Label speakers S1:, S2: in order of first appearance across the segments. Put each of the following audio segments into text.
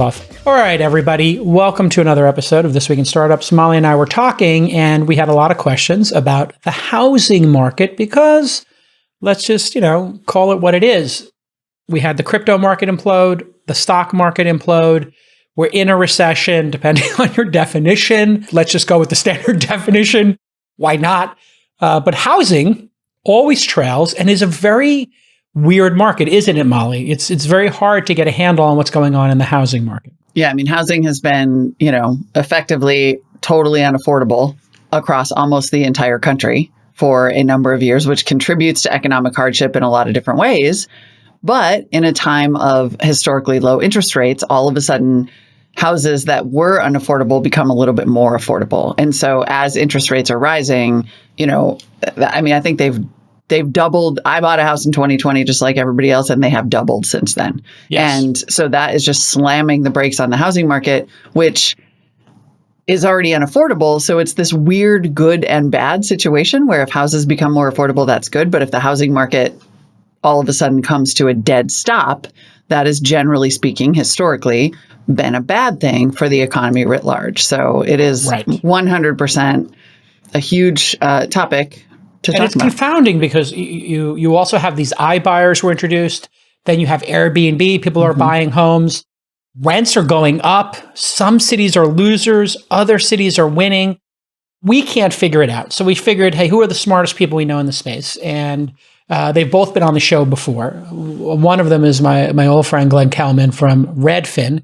S1: Off. All right, everybody. Welcome to another episode of This Week in Startups. Molly and I were talking, and we had a lot of questions about the housing market because let's just, call it what it is. We had the crypto market implode, the stock market implode. We're in a recession, depending on your definition. Let's just go with the standard definition. Why not? But housing always trails and is a very weird market, isn't it, Molly? It's very hard to get a handle on what's going on in the housing market.
S2: Yeah, I mean, housing has been, effectively totally unaffordable across almost the entire country for a number of years, which contributes to economic hardship in a lot of different ways. But in a time of historically low interest rates, all of a sudden, houses that were unaffordable become a little bit more affordable. And so as interest rates are rising, I think they've doubled. I bought a house in 2020, just like everybody else, and they have doubled since then.
S1: Yes.
S2: And so that is just slamming the brakes on the housing market, which is already unaffordable. So it's this weird good and bad situation where if houses become more affordable, that's good. But if the housing market all of a sudden comes to a dead stop, that is generally speaking, historically, been a bad thing for the economy writ large. So it is 100% a huge topic.
S1: And it's confounding because you also have these iBuyers were introduced. Then you have Airbnb. People are buying homes. Rents are going up. Some cities are losers. Other cities are winning. We can't figure it out. So we figured, hey, who are the smartest people we know in the space? And they've both been on the show before. One of them is my old friend, Glenn Kelman from Redfin.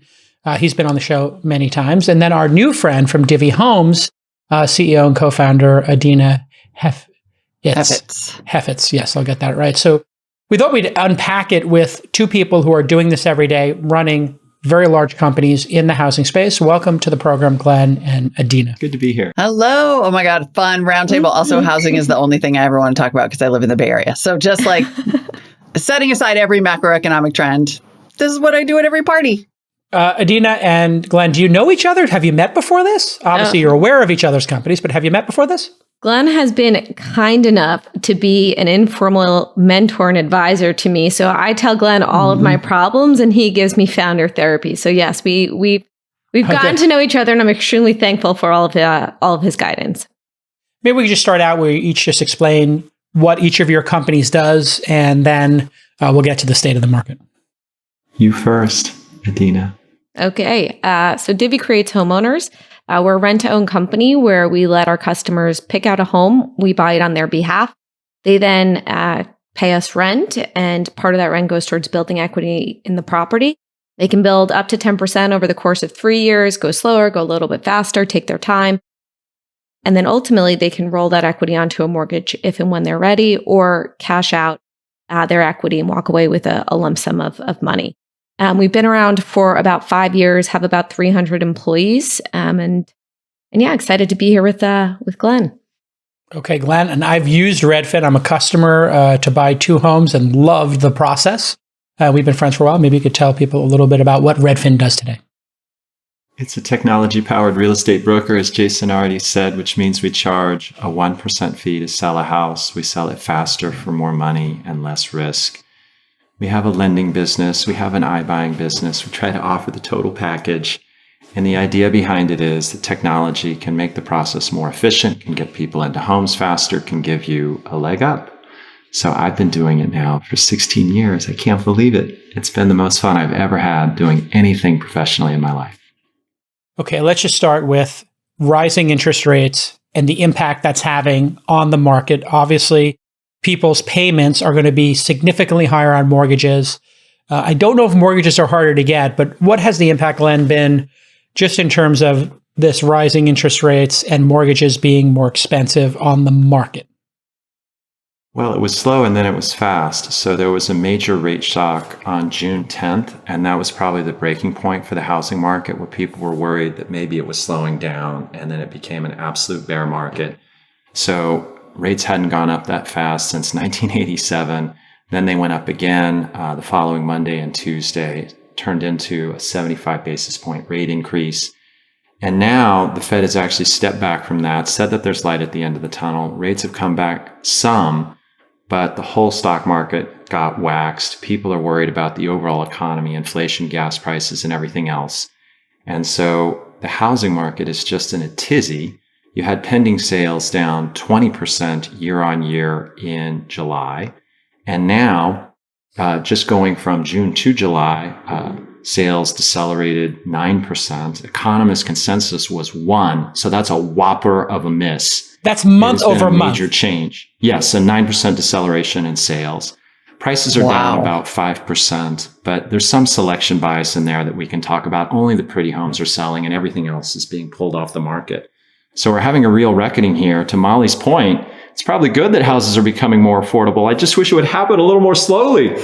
S1: He's been on the show many times. And then our new friend from Divvy Homes, CEO and co-founder, Adina Heffitz. Yes, I'll get that right. So we thought we'd unpack it with two people who are doing this every day, running very large companies in the housing space. Welcome to the program, Glenn and Adina.
S3: Good to be here.
S2: Hello. Oh my God. Fun roundtable. Also, housing is the only thing I ever want to talk about because I live in the Bay Area. So just like setting aside every macroeconomic trend, this is what I do at every party.
S1: Adina and Glenn, do you know each other? Have you met before this? Obviously, you're aware of each other's companies, but have you met before this?
S4: Glenn has been kind enough to be an informal mentor and advisor to me. So I tell Glenn all of my problems and he gives me founder therapy. So yes, we've gotten to know each other and I'm extremely thankful for all of his guidance.
S1: Maybe we could just start out where you each just explain what each of your companies does and then we'll get to the state of the market.
S3: You first, Adina.
S4: Okay. So Divvy creates homeowners. We're a rent-to-own company where we let our customers pick out a home. We buy it on their behalf. They then pay us rent, and part of that rent goes towards building equity in the property. They can build up to 10% over the course of 3 years, go slower, go a little bit faster, take their time. And then ultimately, they can roll that equity onto a mortgage if and when they're ready, or cash out their equity and walk away with a lump sum of money. We've been around for about 5 years, have about 300 employees, and yeah, excited to be here with Glenn.
S1: Okay, Glenn, and I've used Redfin. I'm a customer to buy 2 homes and loved the process. We've been friends for a while. Maybe you could tell people a little bit about what Redfin does today.
S3: It's a technology-powered real estate broker, as Jason already said, which means we charge a 1% fee to sell a house. We sell it faster for more money and less risk. We have a lending business. We have an iBuying business. We try to offer the total package. And the idea behind it is that technology can make the process more efficient, can get people into homes faster, can give you a leg up. So I've been doing it now for 16 years. I can't believe it. It's been the most fun I've ever had doing anything professionally in my life.
S1: Okay, let's just start with rising interest rates and the impact that's having on the market. Obviously, people's payments are going to be significantly higher on mortgages. I don't know if mortgages are harder to get, but what has the impact, Glenn, been just in terms of this rising interest rates and mortgages being more expensive on the market?
S3: Well, it was slow and then it was fast. So there was a major rate shock on June 10th, and that was probably the breaking point for the housing market where people were worried that maybe it was slowing down, and then it became an absolute bear market. So rates hadn't gone up that fast since 1987. Then they went up again the following Monday and Tuesday, turned into a 75 basis point rate increase. And now the Fed has actually stepped back from that, said that there's light at the end of the tunnel. Rates have come back some, but the whole stock market got waxed. People are worried about the overall economy, inflation, gas prices, and everything else. And so the housing market is just in a tizzy. You had pending sales down 20% year on year in July. And now, just going from June to July, sales decelerated 9%. Economist consensus was 1. So that's a whopper of a miss.
S1: That's month over month.
S3: Major change. Yes, a 9% deceleration in sales. Prices are down about 5%, but there's some selection bias in there that we can talk about. Only the pretty homes are selling and everything else is being pulled off the market. So we're having a real reckoning here. To Molly's point, it's probably good that houses are becoming more affordable. I just wish it would happen a little more slowly.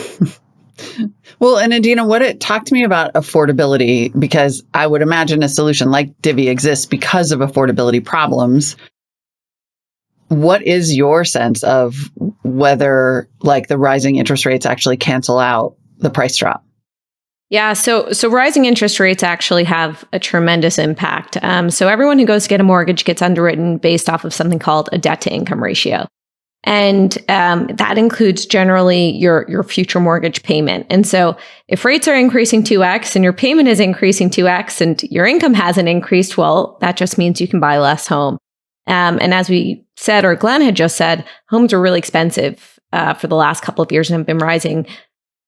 S2: Well, and Adina, talk to me about affordability, because I would imagine a solution like Divvy exists because of affordability problems. What is your sense of whether like the rising interest rates actually cancel out the price drop?
S4: Yeah, so rising interest rates actually have a tremendous impact. So everyone who goes to get a mortgage gets underwritten based off of something called a debt to income ratio. And that includes generally your future mortgage payment. And so if rates are increasing 2x and your payment is increasing 2x and your income hasn't increased, well, that just means you can buy less home. And as we said, or Glenn had just said, homes are really expensive for the last couple of years and have been rising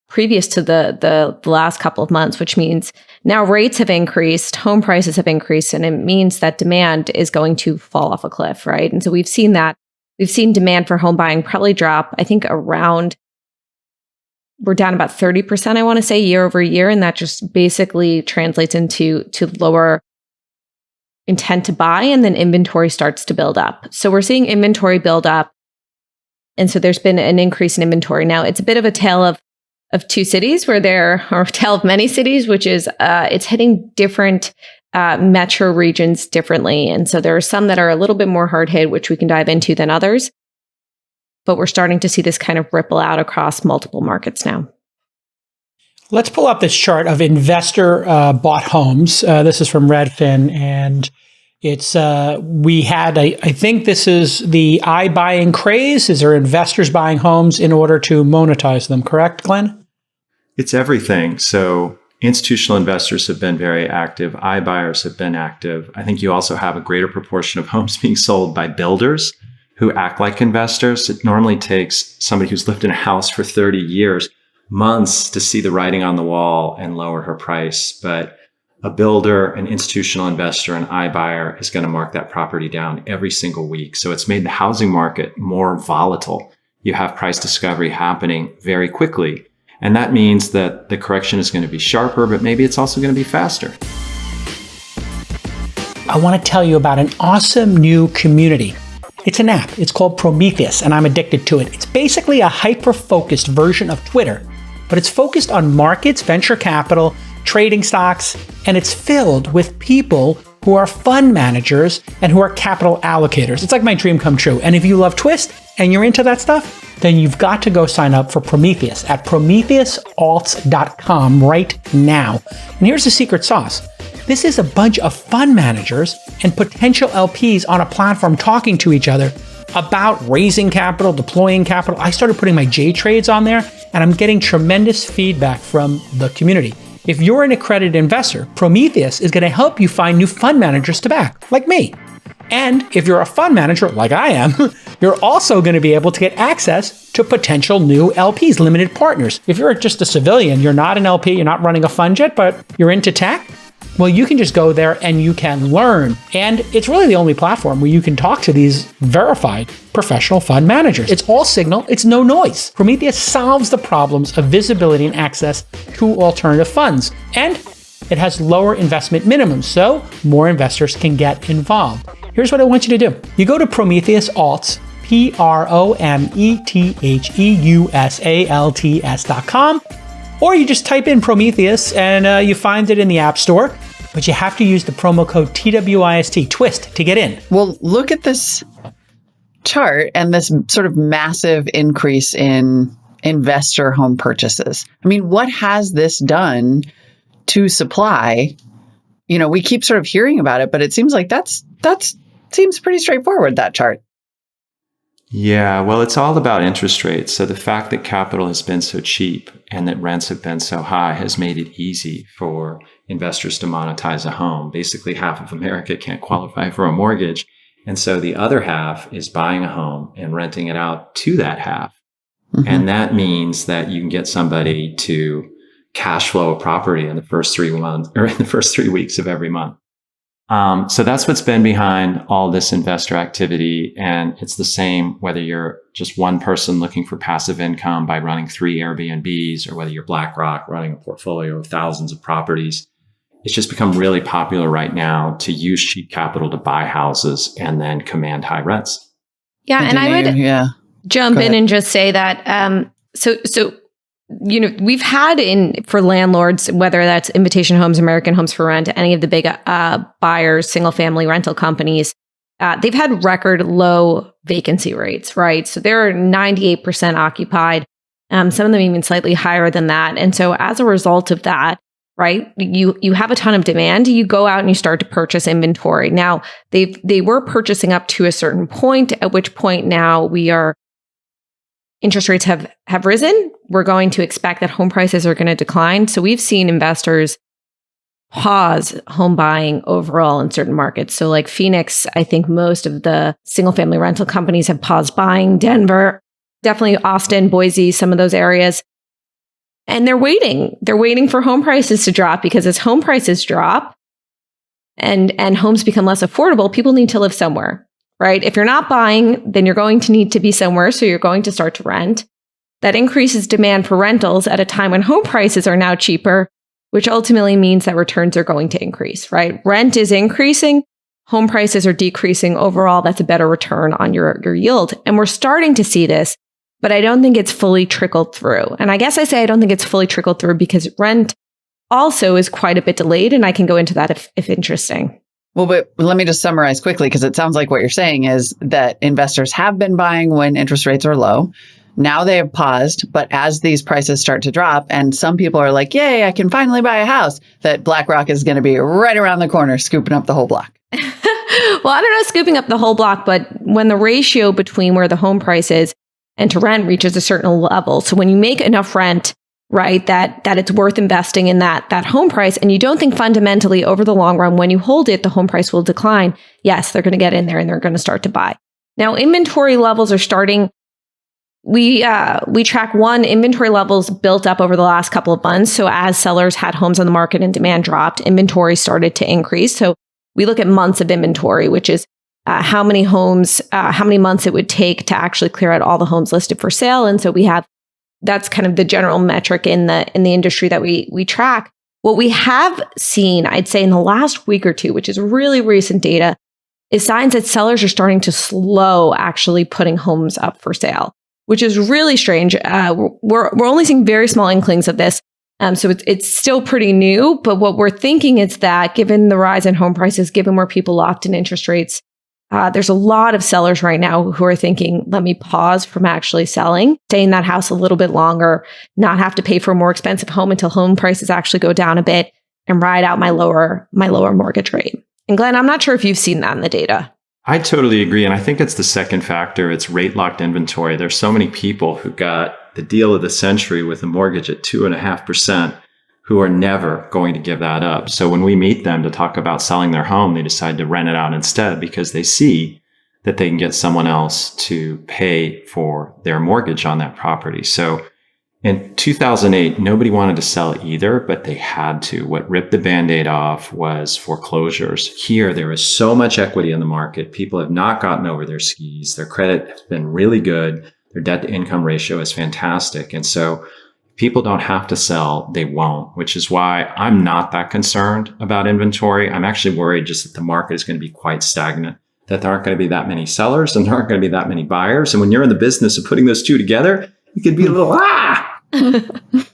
S4: previous to the last couple of months, which means now rates have increased, home prices have increased, and it means that demand is going to fall off a cliff, right? And so we've seen that. We've seen demand for home buying probably drop, I think we're down about 30%, I want to say, year over year. And that just basically translates into lower intent to buy, and then inventory starts to build up. So we're seeing inventory build up. And so there's been an increase in inventory. Now it's a bit of a tale of two cities or a tale of many cities, which is it's hitting different metro regions differently. And so there are some that are a little bit more hard hit, which we can dive into, than others. But we're starting to see this kind of ripple out across multiple markets now.
S1: Let's pull up this chart of investor bought homes. This is from Redfin, and it's we had I think this is the iBuying craze. Is there investors buying homes in order to monetize them? Correct, Glenn?
S3: It's everything. So institutional investors have been very active. iBuyers have been active. I think you also have a greater proportion of homes being sold by builders who act like investors. It normally takes somebody who's lived in a house for 30 years, months to see the writing on the wall and lower her price. But a builder, an institutional investor, an iBuyer is going to mark that property down every single week. So it's made the housing market more volatile. You have price discovery happening very quickly. And that means that the correction is going to be sharper, but maybe it's also going to be faster.
S1: I want to tell you about an awesome new community. It's an app. It's called Prometheus, and I'm addicted to it. It's basically a hyper-focused version of Twitter, but it's focused on markets, venture capital, trading stocks, and it's filled with people who are fund managers and who are capital allocators. It's like my dream come true. And if you love Twist and you're into that stuff, then you've got to go sign up for Prometheus at PrometheusAlts.com right now. And here's the secret sauce. This is a bunch of fund managers and potential LPs on a platform talking to each other about raising capital, deploying capital. I started putting my J trades on there, and I'm getting tremendous feedback from the community. If you're an accredited investor, Prometheus is going to help you find new fund managers to back, like me. And if you're a fund manager, like I am, you're also going to be able to get access to potential new LPs, limited partners. If you're just a civilian, you're not an LP, you're not running a fund yet, but you're into tech, well, you can just go there and you can learn. And it's really the only platform where you can talk to these verified professional fund managers. It's all signal, it's no noise. Prometheus solves the problems of visibility and access to alternative funds. And it has lower investment minimums, so more investors can get involved. Here's what I want you to do. You go to Prometheus Alts, PrometheusAlts.com, or you just type in Prometheus and you find it in the App Store, but you have to use the promo code TWIST, TWIST, to get in.
S2: Well, look at this chart and this sort of massive increase in investor home purchases. I mean, what has this done to supply? You know, we keep sort of hearing about it, but it seems like that's seems pretty straightforward, that chart.
S3: Yeah, well, it's all about interest rates. So the fact that capital has been so cheap and that rents have been so high has made it easy for investors to monetize a home. Basically, half of America can't qualify for a mortgage. And so the other half is buying a home and renting it out to that half. Mm-hmm. And that means that you can get somebody to cash flow a property in the first 3 months or in the first 3 weeks of every month. So that's what's been behind all this investor activity. And it's the same whether you're just one person looking for passive income by running 3 Airbnbs or whether you're BlackRock running a portfolio of thousands of properties. It's just become really popular right now to use cheap capital to buy houses and then command high rents.
S4: Yeah. And I would jump in and just say that, we've had for landlords, whether that's Invitation Homes, American Homes for Rent, any of the big buyers, single family rental companies, they've had record low vacancy rates, right? So they're 98% occupied, some of them even slightly higher than that. And so as a result of that, right, you have a ton of demand, you go out and you start to purchase inventory. Now, they were purchasing up to a certain point, at which point now interest rates have risen. We're going to expect that home prices are going to decline. So we've seen investors pause home buying overall in certain markets. So like Phoenix, I think most of the single family rental companies have paused buying. Denver, definitely Austin, Boise, some of those areas. And they're waiting. They're waiting for home prices to drop, because as home prices drop and homes become less affordable, people need to live somewhere. Right? If you're not buying, then you're going to need to be somewhere. So you're going to start to rent. That increases demand for rentals at a time when home prices are now cheaper, which ultimately means that returns are going to increase, right? Rent is increasing. Home prices are decreasing. Overall, that's a better return on your yield. And we're starting to see this, but I don't think it's fully trickled through. And I guess I say I don't think it's fully trickled through because rent also is quite a bit delayed. And I can go into that if interesting.
S2: Well, but let me just summarize quickly, because it sounds like what you're saying is that investors have been buying when interest rates are low. Now they have paused, but as these prices start to drop and some people are like, yay, I can finally buy a house, that BlackRock is going to be right around the corner, scooping up the whole block.
S4: Well, I don't know, scooping up the whole block, but when the ratio between where the home price is and to rent reaches a certain level. So when you make enough rent, right, that it's worth investing in that home price, and you don't think fundamentally over the long run, when you hold it, the home price will decline. Yes, they're going to get in there and they're going to start to buy. Now, inventory levels are starting. We track inventory levels built up over the last couple of months. So as sellers had homes on the market and demand dropped, inventory started to increase. So we look at months of inventory, which is how many homes, how many months it would take to actually clear out all the homes listed for sale. And so that's kind of the general metric in the industry that we track. What we have seen, I'd say in the last week or two, which is really recent data, is signs that sellers are starting to slow actually putting homes up for sale, which is really strange. We're only seeing very small inklings of this. So it's still pretty new, but what we're thinking is that given the rise in home prices, given where people locked in interest rates, there's a lot of sellers right now who are thinking, let me pause from actually selling, stay in that house a little bit longer, not have to pay for a more expensive home until home prices actually go down a bit, and ride out my lower mortgage rate. And Glenn, I'm not sure if you've seen that in the data.
S3: I totally agree. And I think it's the second factor. It's rate locked inventory. There's so many people who got the deal of the century with a mortgage at 2.5% who are never going to give that up. So when we meet them to talk about selling their home, they decide to rent it out instead because they see that they can get someone else to pay for their mortgage on that property. So in 2008, nobody wanted to sell either, but they had to. What ripped the Band-Aid off was foreclosures. Here, there is so much equity in the market. People have not gotten over their skis. Their credit has been really good. Their debt to income ratio is fantastic. And so people don't have to sell, they won't, which is why I'm not that concerned about inventory. I'm actually worried just that the market is going to be quite stagnant, that there aren't going to be that many sellers and there aren't going to be that many buyers. And when you're in the business of putting those two together, you could be a little,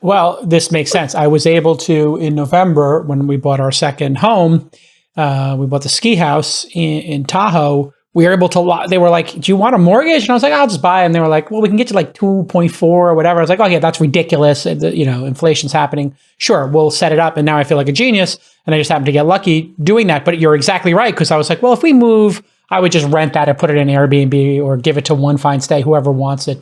S1: Well, this makes sense. I was able to, in November, when we bought our second home, we bought the ski house in Tahoe. We were able to, they were like, do you want a mortgage? And I was like, I'll just buy it. And they were like, well, we can get you like 2.4 or whatever. I was like, oh yeah, that's ridiculous. Inflation's happening. Sure, we'll set it up. And now I feel like a genius. And I just happened to get lucky doing that. But you're exactly right. Because I was like, well, if we move I would just rent that and put it in Airbnb or give it to One Fine Stay, whoever wants it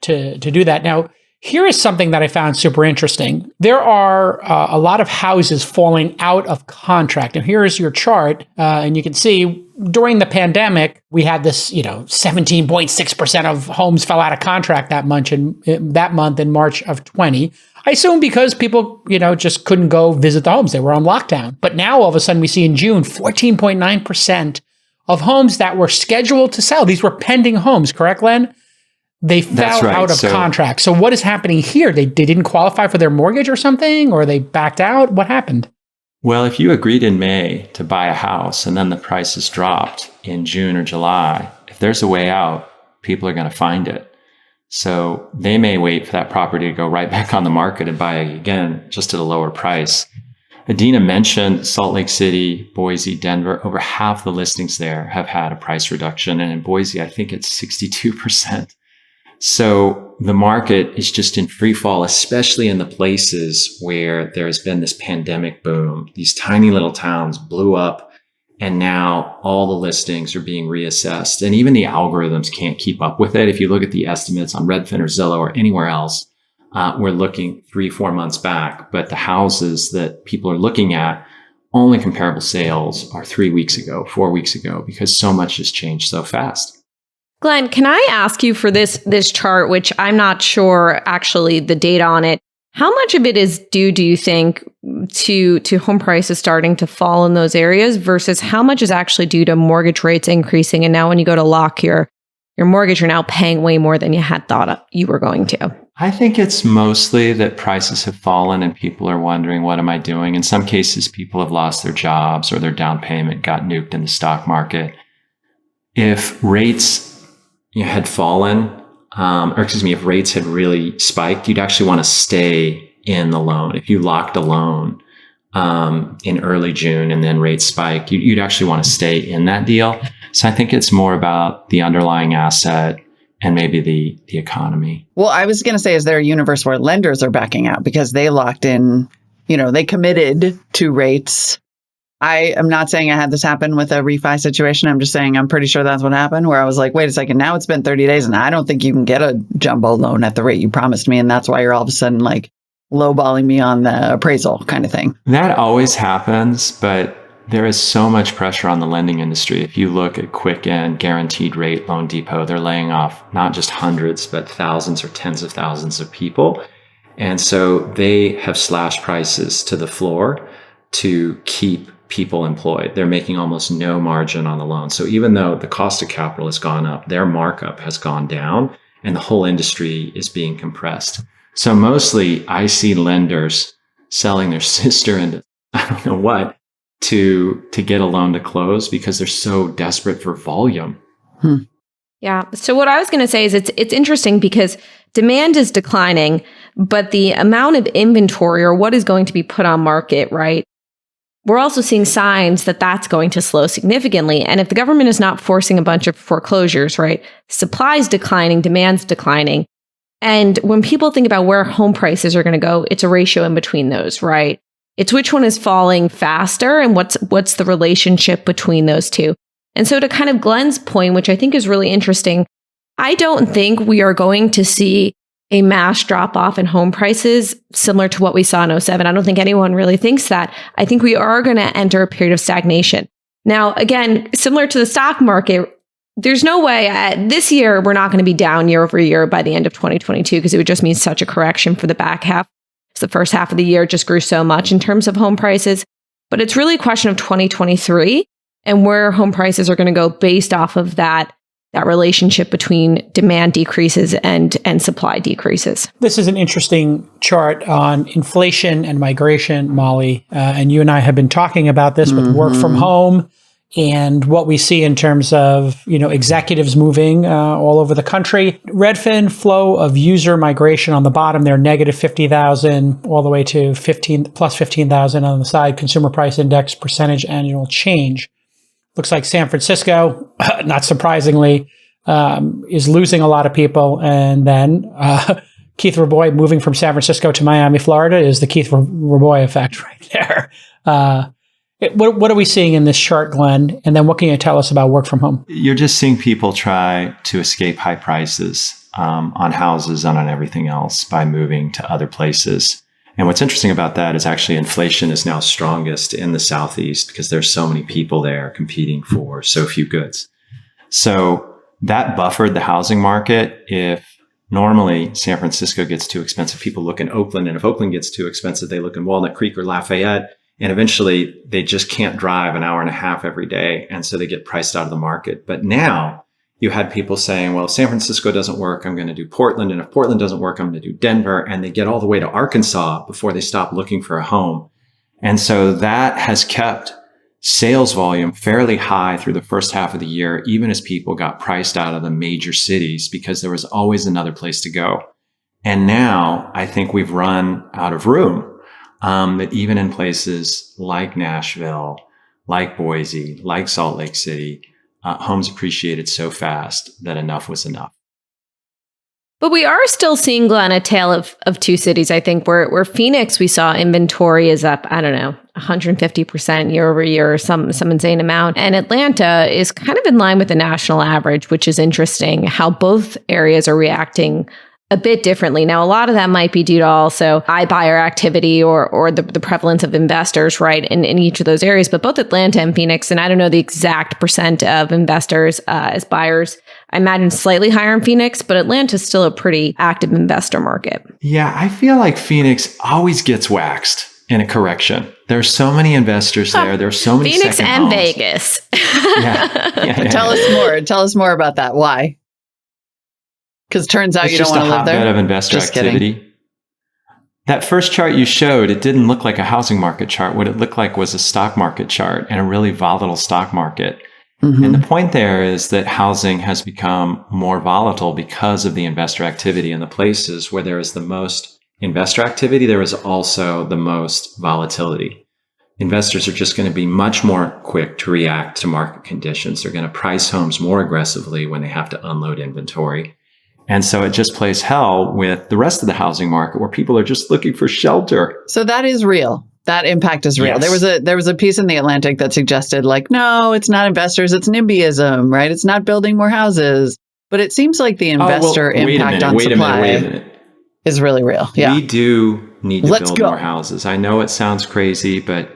S1: to do that. Now, here is something that I found super interesting. There are a lot of houses falling out of contract. And here is your chart. And you can see during the pandemic, we had this, 17.6% of homes fell out of contract that month in March of 20. I assume because people, just couldn't go visit the homes. They were on lockdown. But now all of a sudden we see in June, 14.9% of homes that were scheduled to sell. These were pending homes, correct, Len? They fell out of contract. So what is happening here? They didn't qualify for their mortgage or something, or they backed out? What happened?
S3: Well, if you agreed in May to buy a house and then the prices dropped in June or July, if there's a way out, people are going to find it. So they may wait for that property to go right back on the market and buy again, just at a lower price. Adina mentioned Salt Lake City, Boise, Denver. Over half the listings there have had a price reduction. And in Boise, I think it's 62%. So the market is just in free fall, especially in the places where there's been this pandemic boom. These tiny little towns blew up, and now all the listings are being reassessed. And even the algorithms can't keep up with it. If you look at the estimates on Redfin or Zillow or anywhere else, we're looking 3-4 months back. But the houses that people are looking at, only comparable sales are 3 weeks ago, 4 weeks ago, because so much has changed so fast.
S4: Glenn, can I ask you for this chart, which I'm not sure actually the data on it, how much of it is due, do you think, to home prices starting to fall in those areas versus how much is actually due to mortgage rates increasing? And now when you go to lock your mortgage, you're now paying way more than you had thought you were going to.
S3: I think it's mostly that prices have fallen and people are wondering, what am I doing? In some cases, people have lost their jobs or their down payment got nuked in the stock market. If rates had fallen, if rates had really spiked, you'd actually want to stay in the loan. If you locked a loan in early June and then rates spike, you'd actually want to stay in that deal. So I think it's more about the underlying asset and maybe the economy.
S2: Well, I was going to say, is there a universe where lenders are backing out because they locked in, they committed to rates? I am not saying I had this happen with a refi situation. I'm just saying I'm pretty sure that's what happened, where I was like, wait a second, now it's been 30 days and I don't think you can get a jumbo loan at the rate you promised me. And that's why you're all of a sudden like lowballing me on the appraisal kind of thing.
S3: That always happens, but there is so much pressure on the lending industry. If you look at Quicken, Guaranteed Rate, Loan Depot, they're laying off not just hundreds, but thousands or tens of thousands of people. And so they have slashed prices to the floor to keep people employed. They're making almost no margin on the loan. So even though the cost of capital has gone up, their markup has gone down and the whole industry is being compressed. So mostly I see lenders selling their sister into I don't know what to get a loan to close because they're so desperate for volume.
S4: Yeah. So what I was going to say is it's interesting because demand is declining, but the amount of inventory or what is going to be put on market, right? We're also seeing signs that that's going to slow significantly. And if the government is not forcing a bunch of foreclosures, right, supply's declining, demand's declining. And when people think about where home prices are going to go, it's a ratio in between those, right? It's which one is falling faster and what's the relationship between those two. And so to kind of Glenn's point, which I think is really interesting, I don't think we are going to see a mass drop off in home prices similar to what we saw in 2007. I don't think anyone really thinks that. I think we are going to enter a period of stagnation. Now, again, similar to the stock market, there's no way this year we're not going to be down year over year by the end of 2022 because it would just mean such a correction for the back half. So the first half of the year just grew so much in terms of home prices. But it's really a question of 2023 and where home prices are going to go based off of that relationship between demand decreases and supply decreases.
S1: This is an interesting chart on inflation and migration, Molly. And you and I have been talking about this with work from home and what we see in terms of, executives moving all over the country. Redfin flow of user migration on the bottom there, negative 50,000 all the way to plus 15,000 on the side. Consumer price index percentage annual change. Looks like San Francisco, not surprisingly, is losing a lot of people. And then Keith Raboy moving from San Francisco to Miami, Florida is the Keith Raboy effect right there. What are we seeing in this chart, Glenn? And then what can you tell us about work from home?
S3: You're just seeing people try to escape high prices on houses and on everything else by moving to other places. And what's interesting about that is actually inflation is now strongest in the Southeast because there's so many people there competing for so few goods. So that buffered the housing market. If normally San Francisco gets too expensive, people look in Oakland. And if Oakland gets too expensive, they look in Walnut Creek or Lafayette. And eventually they just can't drive an hour and a half every day. And so they get priced out of the market. But now you had people saying, well, if San Francisco doesn't work, I'm going to do Portland. And if Portland doesn't work, I'm going to do Denver. And they get all the way to Arkansas before they stop looking for a home. And so that has kept sales volume fairly high through the first half of the year, even as people got priced out of the major cities because there was always another place to go. And now I think we've run out of room. That even in places like Nashville, like Boise, like Salt Lake City, homes appreciated so fast that enough was enough.
S4: But we are still seeing, Glenn, a tale of two cities, I think, where Phoenix, we saw inventory is up, 150% year over year, or some insane amount. And Atlanta is kind of in line with the national average, which is interesting how both areas are reacting a bit differently. Now, a lot of that might be due to also iBuyer activity or the prevalence of investors, right, in each of those areas. But both Atlanta and Phoenix, and I don't know the exact percent of investors as buyers, I imagine slightly higher in Phoenix, but Atlanta is still a pretty active investor market.
S3: Yeah, I feel like Phoenix always gets waxed in a correction. There's so many investors there. There's so many
S4: Phoenix
S3: second
S4: and
S3: homes.
S4: Vegas.
S3: Yeah.
S2: Tell us more. Tell us more about that. Why? Because turns out you don't want to live there.
S3: It's just a hotbed of investor activity. Kidding. That first chart you showed, it didn't look like a housing market chart. What it looked like was a stock market chart and a really volatile stock market. Mm-hmm. And the point there is that housing has become more volatile because of the investor activity. In the places where there is the most investor activity, there is also the most volatility. Investors are just going to be much more quick to react to market conditions. They're going to price homes more aggressively when they have to unload inventory. And so it just plays hell with the rest of the housing market where people are just looking for shelter.
S2: So that is real. That impact is real.
S3: Yes.
S2: There was a piece in the Atlantic that suggested no, it's not investors, it's NIMBYism, right? It's not building more houses. But it seems like the investor impact on supply is really real. Yeah.
S3: We do need to build more houses. I know it sounds crazy, but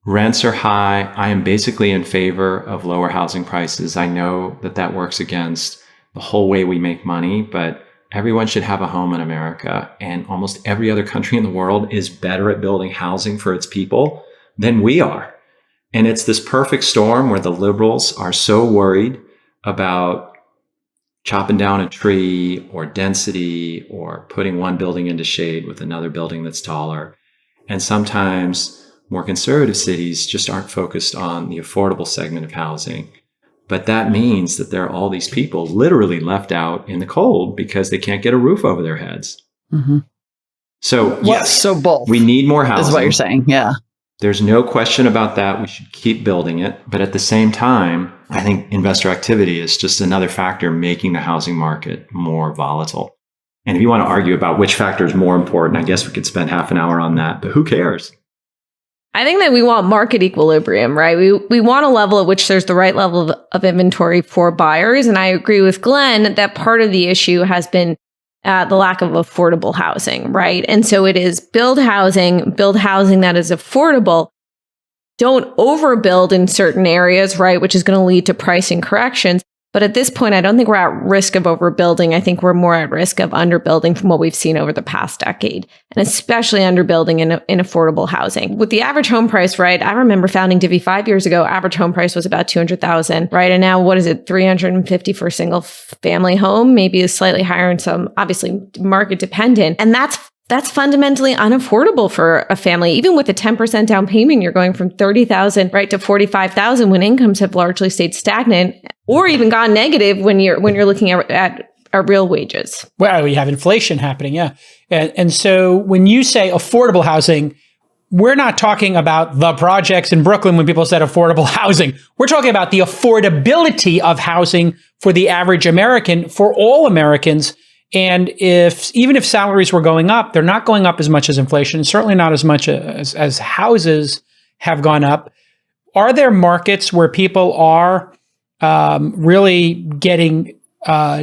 S3: rents are high. I am basically in favor of lower housing prices. I know that works against the whole way we make money, but everyone should have a home in America. And almost every other country in the world is better at building housing for its people than we are. And it's this perfect storm where the liberals are so worried about chopping down a tree or density or putting one building into shade with another building that's taller. And sometimes more conservative cities just aren't focused on the affordable segment of housing. But that means that there are all these people literally left out in the cold because they can't get a roof over their heads. Mm-hmm. So, yes,
S2: so both.
S3: We need more housing.
S2: Is what you're saying, yeah.
S3: There's no question about that. We should keep building it. But at the same time, I think investor activity is just another factor making the housing market more volatile. And if you want to argue about which factor is more important, I guess we could spend half an hour on that. But who cares?
S4: I think that we want market equilibrium, right? We want a level at which there's the right level of inventory for buyers. And I agree with Glenn that part of the issue has been the lack of affordable housing, right? And so it is build housing that is affordable. Don't overbuild in certain areas, right? Which is going to lead to pricing corrections. But at this point, I don't think we're at risk of overbuilding. I think we're more at risk of underbuilding from what we've seen over the past decade, and especially underbuilding in affordable housing. With the average home price, right? I remember founding Divvy 5 years ago. Average home price was about $200,000, right? And now what is it? $350 for a single family home, maybe is slightly higher in some, obviously market dependent. And that's fundamentally unaffordable for a family. Even with a 10% down payment, you're going from $30,000 right to $45,000 when incomes have largely stayed stagnant or even gone negative when you're looking at our real wages.
S1: Well, we have inflation happening, yeah. And so when you say affordable housing, we're not talking about the projects in Brooklyn when people said affordable housing. We're talking about the affordability of housing for the average American, for all Americans. And even if salaries were going up, they're not going up as much as inflation, certainly not as much as houses have gone up. are there markets where people are really getting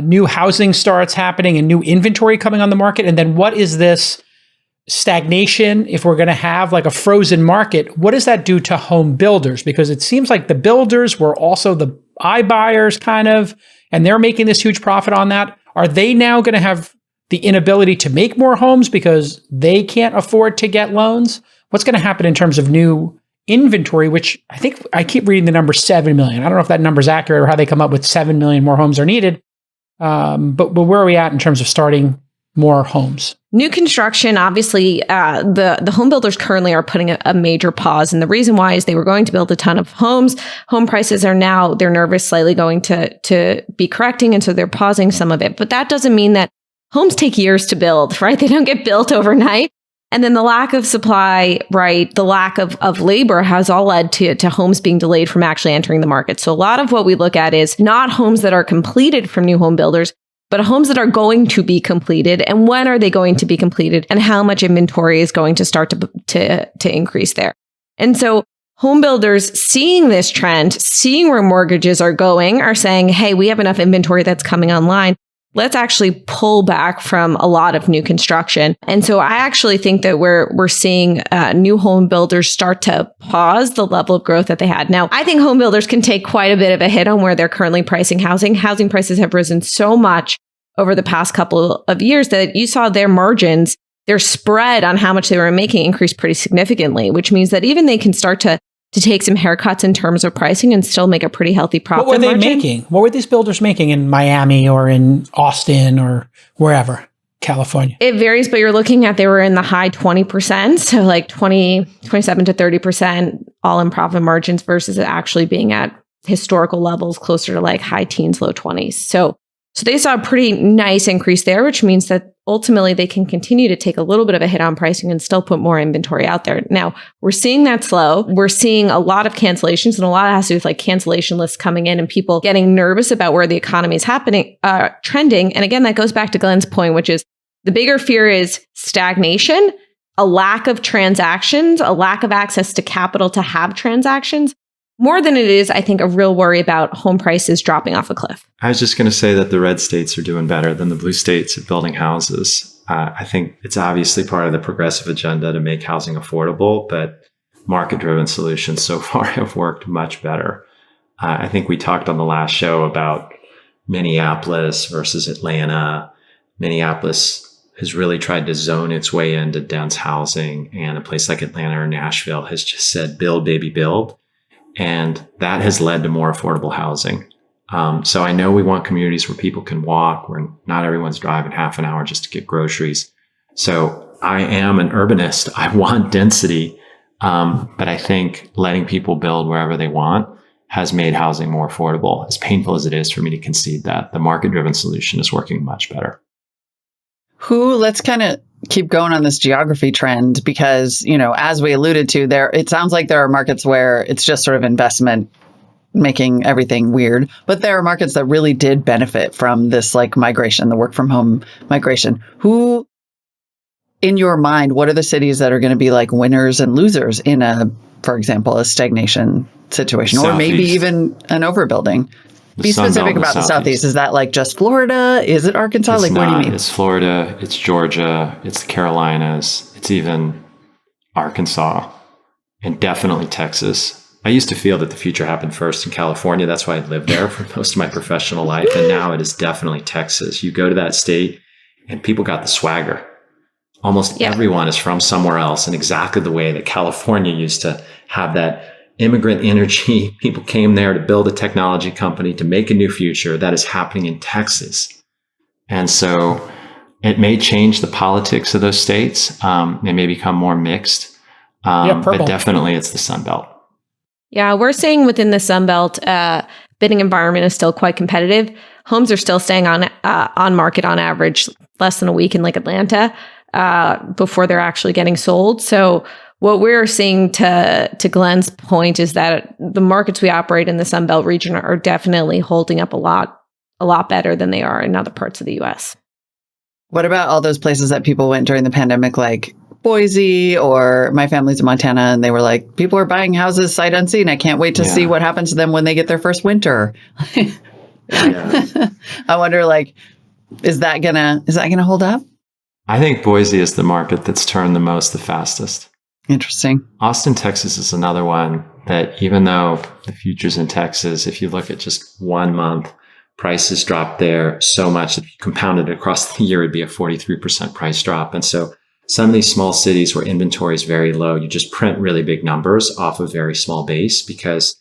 S1: new housing starts happening and new inventory coming on the market? And then what is this stagnation? If we're going to have like a frozen market, what does that do to home builders? Because it seems like the builders were also the iBuyers kind of, and they're making this huge profit on that. Are they now going to have the inability to make more homes because they can't afford to get loans? What's going to happen in terms of new inventory, which I think I keep reading the number 7 million. I don't know if that number is accurate or how they come up with 7 million more homes are needed. But where are we at in terms of starting more homes?
S4: New construction, obviously, the home builders currently are putting a major pause. And the reason why is they were going to build a ton of homes. Home prices are now, they're nervous, slightly going to be correcting. And so they're pausing some of it. But that doesn't mean that homes take years to build, right? They don't get built overnight. And then the lack of supply, right? The lack of labor has all led to homes being delayed from actually entering the market. So a lot of what we look at is not homes that are completed from new home builders, but homes that are going to be completed. And when are they going to be completed? And how much inventory is going to start to increase there? And so home builders seeing this trend, seeing where mortgages are going, are saying, hey, we have enough inventory that's coming online. Let's actually pull back from a lot of new construction. And so I actually think that we're seeing new home builders start to pause the level of growth that they had. Now, I think home builders can take quite a bit of a hit on where they're currently pricing housing. Housing prices have risen so much over the past couple of years that you saw their margins, their spread on how much they were making increase pretty significantly, which means that even they can start to take some haircuts in terms of pricing and still make a pretty healthy profit
S1: margin. What were they
S4: margin.
S1: making? What were these builders making in Miami or in Austin or wherever, California?
S4: It varies, but you're looking at, they were in the high 20%, so like 27 to 30% all-in profit margins versus it actually being at historical levels closer to like high teens, low 20s. So they saw a pretty nice increase there, which means that ultimately they can continue to take a little bit of a hit on pricing and still put more inventory out there. Now, we're seeing that slow. We're seeing a lot of cancellations, and a lot has to do with like cancellation lists coming in and people getting nervous about where the economy is trending. And again, that goes back to Glenn's point, which is the bigger fear is stagnation, a lack of transactions, a lack of access to capital to have transactions, more than it is, I think, a real worry about home prices dropping off a cliff.
S3: I was just going to say that the red states are doing better than the blue states at building houses. I think it's obviously part of the progressive agenda to make housing affordable, but market-driven solutions so far have worked much better. I think we talked on the last show about Minneapolis versus Atlanta. Minneapolis has really tried to zone its way into dense housing, and a place like Atlanta or Nashville has just said, build, baby, build. And that has led to more affordable housing. So I know we want communities where people can walk, where not everyone's driving half an hour just to get groceries. So I am an urbanist. I want density. But I think letting people build wherever they want has made housing more affordable. As painful as it is for me to concede that, the market-driven solution is working much better.
S2: Let's kind of keep going on this geography trend because, as we alluded to there, it sounds like there are markets where it's just sort of investment making everything weird. But there are markets that really did benefit from this like migration, the work from home migration. Who, in your mind, what are the cities that are going to be like winners and losers in for example, a stagnation situation or maybe even an overbuilding? Be specific about the Southeast. Is that like just Florida? Is it Arkansas?
S3: It's
S2: what do you mean?
S3: It's Florida, it's Georgia, it's the Carolinas, it's even Arkansas, and definitely Texas. I used to feel that the future happened first in California. That's why I lived there for most of my professional life. And now it is definitely Texas. You go to that state and people got the swagger. Almost everyone is from somewhere else in exactly the way that California used to have that immigrant energy. People came there to build a technology company, to make a new future. That is happening in Texas. And so it may change the politics of those states. They may become more mixed. But definitely it's the Sun Belt.
S4: Yeah, we're seeing within the Sun Belt, bidding environment is still quite competitive. Homes are still staying on market on average less than a week in like Atlanta before they're actually getting sold. So what we're seeing, to Glenn's point, is that the markets we operate in the Sun Belt region are definitely holding up a lot better than they are in other parts of the U.S.
S2: What about all those places that people went during the pandemic, like Boise, or my family's in Montana, and they were like, people are buying houses sight unseen. I can't wait to see what happens to them when they get their first winter. I wonder, like, is that gonna hold up?
S3: I think Boise is the market that's turned the most, the fastest.
S2: Interesting.
S3: Austin, Texas is another one that, even though the futures in Texas, if you look at just 1 month, prices dropped there so much that if you compounded it across the year, it'd be a 43% price drop. And so some of these small cities where inventory is very low, you just print really big numbers off a very small base because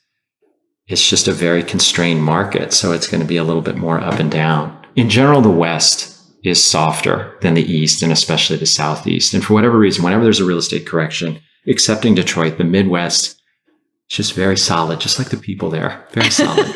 S3: it's just a very constrained market. So it's going to be a little bit more up and down. In general, the West is softer than the East, and especially the Southeast. And for whatever reason, whenever there's a real estate correction, excepting Detroit, the Midwest is just very solid, just like the people there. Very solid.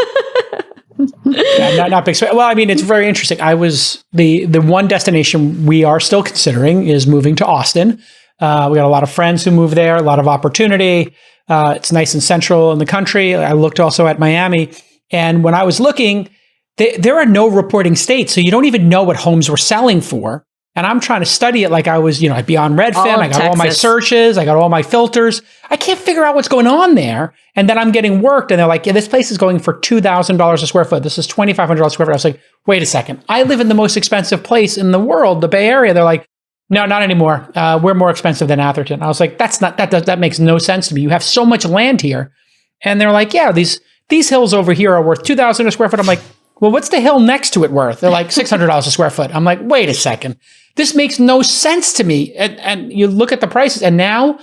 S1: Not big. Well, I mean, it's very interesting. I was the one destination we are still considering is moving to Austin. We got a lot of friends who move there, a lot of opportunity. It's nice and central in the country. I looked also at Miami, and when I was looking, there are no reporting states, so you don't even know what homes were selling for. And I'm trying to study it like I was, I'd be on Redfin. I got all my searches. I got all my filters. I can't figure out what's going on there. And then I'm getting worked, and they're like, yeah, this place is going for $2,000 a square foot. This is $2,500 a square foot. I was like, wait a second. I live in the most expensive place in the world, the Bay Area. They're like, no, not anymore. We're more expensive than Atherton. I was like, that makes no sense to me. You have so much land here. And they're like, yeah, these hills over here are worth $2,000 a square foot. I'm like, well, what's the hill next to it worth? They're like $600 a square foot. I'm like, wait a second. This makes no sense to me. And you look at the prices, and now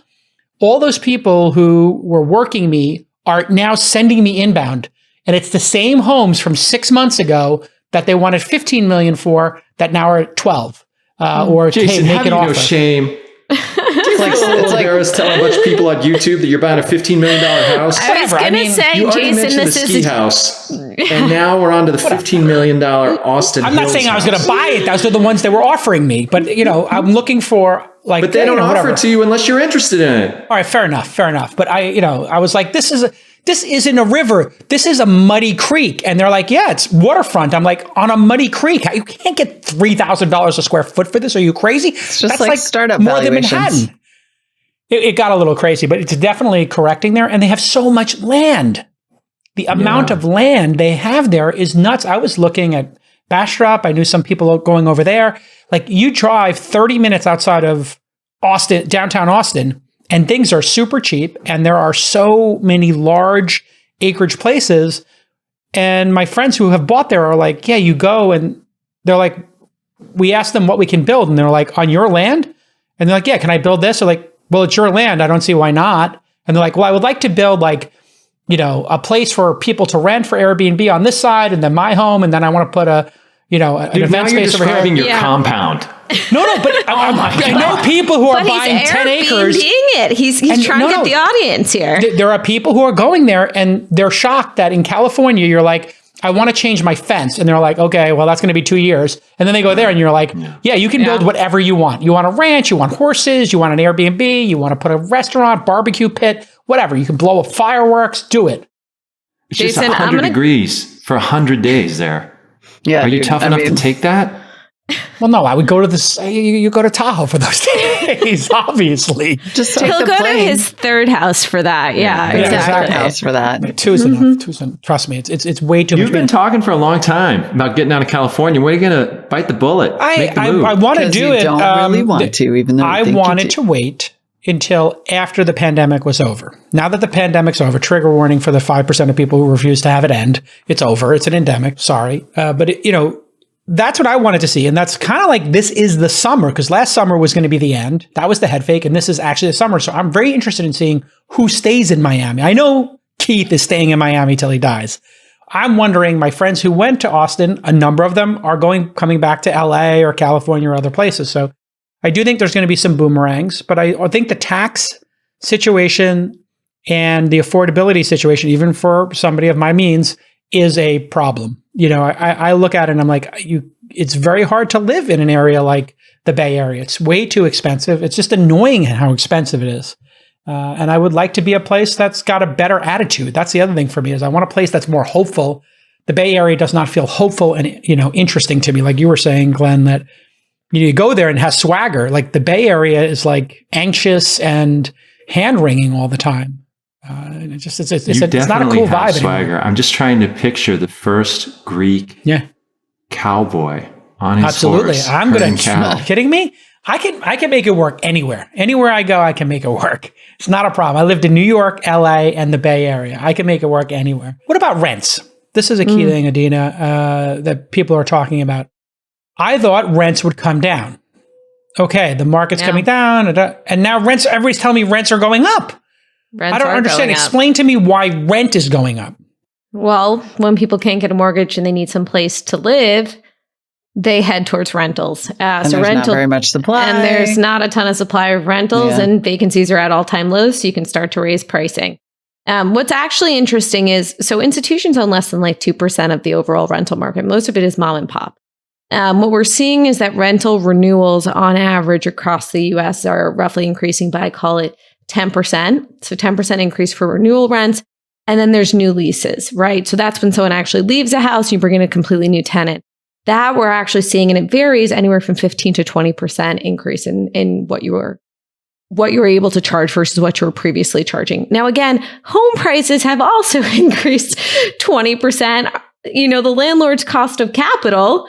S1: all those people who were working me are now sending me inbound. And it's the same homes from 6 months ago that they wanted $15 million for that now are at 12. Or
S3: Jason,
S1: hey,
S3: how
S1: make
S3: do
S1: it
S3: you know
S1: offer.
S3: shame? It's like Vera's telling a bunch of people on YouTube that you're buying a $15 million house.
S4: I was going to say,
S3: you already
S4: Jason,
S3: mentioned
S4: this
S3: the ski
S4: is
S3: house, and now we're on to the $15 million Austin.
S1: I'm not
S3: Hills
S1: saying I was going to
S3: house.
S1: buy it. Those are the ones they were offering me. But, I'm looking for like.
S3: But they don't offer it to you unless you're interested in it.
S1: All right, fair enough. But I was like, this isn't a river. This is a muddy creek. And they're like, yeah, it's waterfront. I'm like, on a muddy creek, you can't get $3,000 a square foot for this. Are you crazy?
S2: It's just like startup
S1: more
S2: valuations.
S1: than Manhattan. It got a little crazy, but it's definitely correcting there. And they have so much land. The amount of land they have there is nuts. I was looking at Bastrop. I knew some people going over there. Like, you drive 30 minutes outside of Austin, downtown Austin, and things are super cheap. And there are so many large acreage places. And my friends who have bought there are like, yeah, you go, and they're like, we asked them what we can build. And they're like, on your land? And they're like, yeah, can I build this? They're like, well, it's your land. I don't see why not. And they're like, well, I would like to build a place for people to rent for Airbnb on this side, and then my home. And then I want to put an event space over here.
S3: Describing your compound.
S1: No, but I know people who are buying 10 acres.
S4: He's trying to get the audience here.
S1: There are people who are going there, and they're shocked that in California, you're like, I want to change my fence. And they're like, okay, well, that's going to be 2 years. And then they go there, and you're like, yeah, you can build whatever you want. You want a ranch, you want horses, you want an Airbnb, you want to put a restaurant, barbecue pit, whatever. You can blow up fireworks, do it.
S3: It's just 100 degrees for 100 days there.
S2: Yeah,
S3: Are you tough enough to take that?
S1: Well, no, I would go to you go to Tahoe for those days, obviously.
S2: Just take
S4: He'll
S2: the
S4: go
S2: plane.
S4: to his third house for that. Yeah, exactly.
S2: House for that.
S1: Two's enough. Trust me, it's way too much.
S3: You've been talking for a long time about getting out of California. When are you going to bite the bullet? Make the move?
S1: I want to
S2: 'Cause
S1: do
S2: you
S1: it.
S2: don't really want to, even though
S1: I
S2: you think
S1: wanted
S2: you
S1: to wait until after the pandemic was over. Now that the pandemic's over, trigger warning for the 5% of people who refuse to have it end. It's over. It's an endemic. Sorry, but that's what I wanted to see. And that's kind of like, this is the summer, because last summer was going to be the end. That was the head fake. And this is actually the summer. So I'm very interested in seeing who stays in Miami. I know Keith is staying in Miami till he dies. I'm wondering, my friends who went to Austin, a number of them are coming back to LA or California or other places. So I do think there's going to be some boomerangs, but I think the tax situation and the affordability situation, even for somebody of my means, is a problem. I look at it and I'm like, it's very hard to live in an area like the Bay Area. It's way too expensive. It's just annoying how expensive it is. And I would like to be a place that's got a better attitude. That's the other thing for me, is I want a place that's more hopeful. The Bay Area does not feel hopeful and, interesting to me. Like you were saying, Glenn, that you go there and it has swagger. Like the Bay Area is like anxious and hand-wringing all the time. And it's not a cool vibe
S3: swagger.
S1: anymore.
S3: I'm just trying to picture the first Greek cowboy on his horse.
S1: I'm going to. Are you kidding me? I can make it work anywhere. Anywhere I go, I can make it work. It's not a problem. I lived in New York, LA, and the Bay Area. I can make it work anywhere. What about rents? This is a key thing, Adina, that people are talking about. I thought rents would come down. Okay, the market's coming down, and now rents. Everybody's telling me rents are going up. I don't understand. Explain to me why rent is going up.
S4: Well, when people can't get a mortgage and they need some place to live, they head towards rentals.
S2: And there's not very much supply.
S4: And there's not a ton of supply of rentals, and vacancies are at all-time lows, so you can start to raise pricing. What's actually interesting is, so institutions own less than like 2% of the overall rental market. Most of it is mom and pop. What we're seeing is that rental renewals on average across the US are roughly increasing by, call it 10%. So 10% increase for renewal rents. And then there's new leases, right? So that's when someone actually leaves a house, you bring in a completely new tenant. That we're actually seeing, and it varies anywhere from 15 to 20% increase in what you were able to charge versus what you were previously charging. Now, again, home prices have also increased 20%. You know, the landlord's cost of capital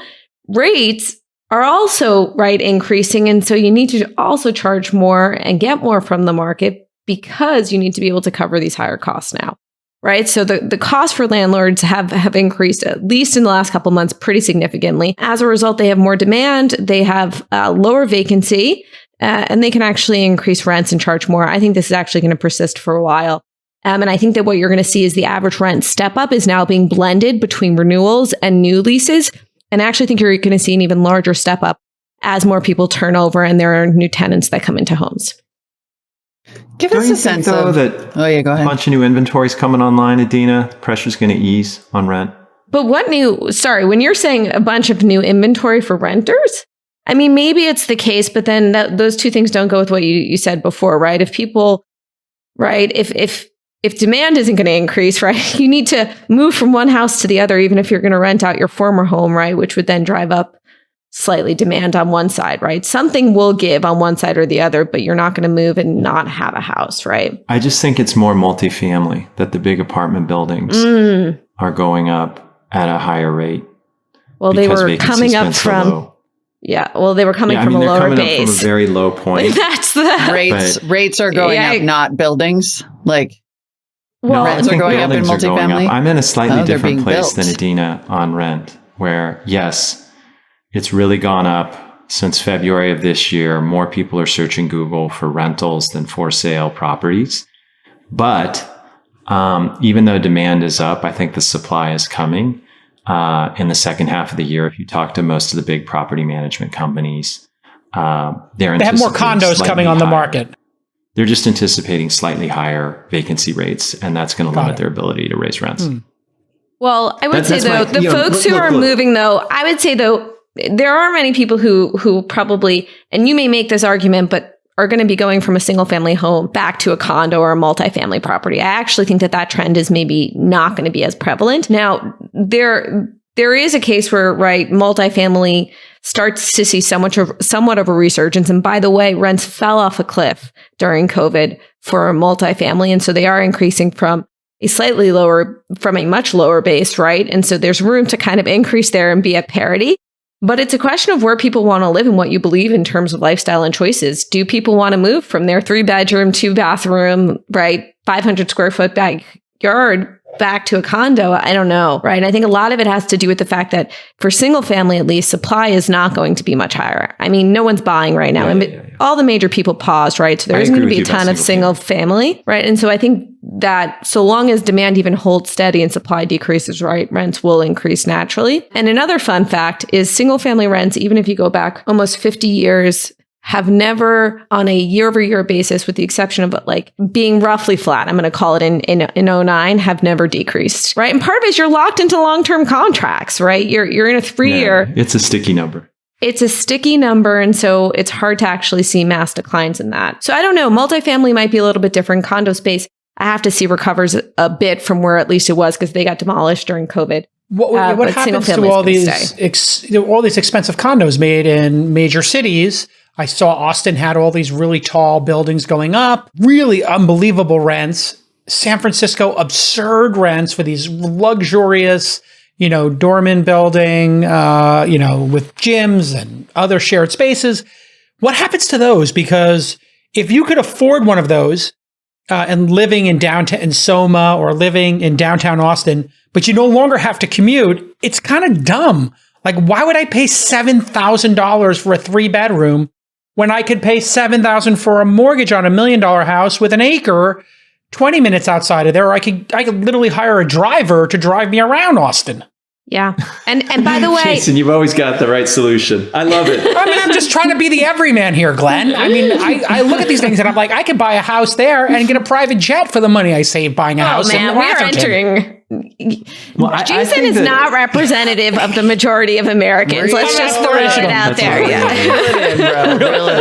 S4: rates are also increasing. And so you need to also charge more and get more from the market because you need to be able to cover these higher costs now. Right. So the costs for landlords have increased, at least in the last couple of months, pretty significantly. As a result, they have more demand, they have lower vacancy, and they can actually increase rents and charge more. I think this is actually going to persist for a while. And I think that what you're going to see is the average rent step up is now being blended between renewals and new leases. And I actually think you're going to see an even larger step up as more people turn over and there are new tenants that come into homes.
S2: Give
S3: Don't
S2: us
S3: you
S2: a sense
S3: think, though,
S2: of
S3: that
S2: go ahead.
S3: a bunch of new inventory's coming online, Adina? Pressure's going to ease on rent.
S4: But when you're saying a bunch of new inventory for renters, I mean, maybe it's the case, but then those two things don't go with what you said before, right? If people, right, if demand isn't going to increase, right, you need to move from one house to the other, even if you're going to rent out your former home, right, which would then drive up slightly demand on one side, right? Something will give on one side or the other, but you're not going to move and not have a house, right?
S3: I just think it's more multifamily, that the big apartment buildings are going up at a higher rate.
S4: Well, they were coming up from they were coming from a lower base.
S3: Up from a very low point.
S4: That's the
S2: rates are going up, not buildings. Rents are going up in
S3: multifamily.
S2: multifamily.
S3: I'm in a slightly different place
S2: built
S3: than Adina on rent, where yes, it's really gone up since February of this year. More people are searching Google for rentals than for sale properties. But even though demand is up, I think the supply is coming in the second half of the year. If you talk to most of the big property management companies, they
S1: have more condos coming on the market.
S3: They're just anticipating slightly higher vacancy rates, and that's going to limit their ability to raise rents.
S4: Well, I would say, though, the folks who are moving, though, I would say, though, there are many people who probably, and you may make this argument, but are going to be going from a single family home back to a condo or a multifamily property. I actually think that trend is maybe not going to be as prevalent. Now, there is a case where, right, multifamily starts to see somewhat of a resurgence. And by the way, rents fell off a cliff during COVID for multifamily. And so they are increasing from a much lower base, right? And so there's room to kind of increase there and be at parity. But it's a question of where people want to live and what you believe in terms of lifestyle and choices. Do people want to move from their 3-bedroom, 2-bathroom, right, 500 square foot backyard back to a condo? I don't know, right? I think a lot of it has to do with the fact that for single family, at least, supply is not going to be much higher. I mean, no one's buying right now. All the major people paused, right? So there isn't going to be a ton of single family, right? And so I think that so long as demand even holds steady and supply decreases, right, rents will increase naturally. And another fun fact is single family rents, even if you go back almost 50 years, have never on a year-over-year basis, with the exception of being roughly flat, I'm going to call it in 09, have never decreased, right? And part of it is you're locked into long-term contracts, right? You're in a 3-year.
S3: Yeah, it's a sticky number.
S4: It's a sticky number, and so it's hard to actually see mass declines in that. So I don't know. Multifamily might be a little bit different. Condo space, I have to see recovers a bit from where at least it was because they got demolished during COVID.
S1: What
S4: but
S1: happens
S4: single
S1: to all
S4: family's
S1: these
S4: gonna
S1: all these expensive condos made in major cities? I saw Austin had all these really tall buildings going up, really unbelievable rents. San Francisco, absurd rents for these luxurious, dorm-in building, with gyms and other shared spaces. What happens to those? Because if you could afford one of those and living in downtown in Soma or living in downtown Austin, but you no longer have to commute, it's kind of dumb. Like, why would I pay $7,000 for a 3-bedroom when I could pay $7,000 for a mortgage on $1 million house with an acre 20 minutes outside of there? Or I could literally hire a driver to drive me around Austin.
S4: Yeah. And by the way,
S3: Jason, you've always got the right solution. I love it.
S1: I mean, I'm just trying to be the everyman here, Glenn. I mean, I look at these things and I'm like, I could buy a house there and get a private jet for the money I saved buying a house.
S4: man,
S1: in
S4: we're
S1: Washington.
S4: entering.
S3: Well, I
S4: Jason
S3: think
S4: is
S3: that-
S4: not representative of the majority of Americans. Let's just throw it out
S3: That's
S4: there.
S3: all
S4: Yeah.
S2: Reel it in, bro. Reel it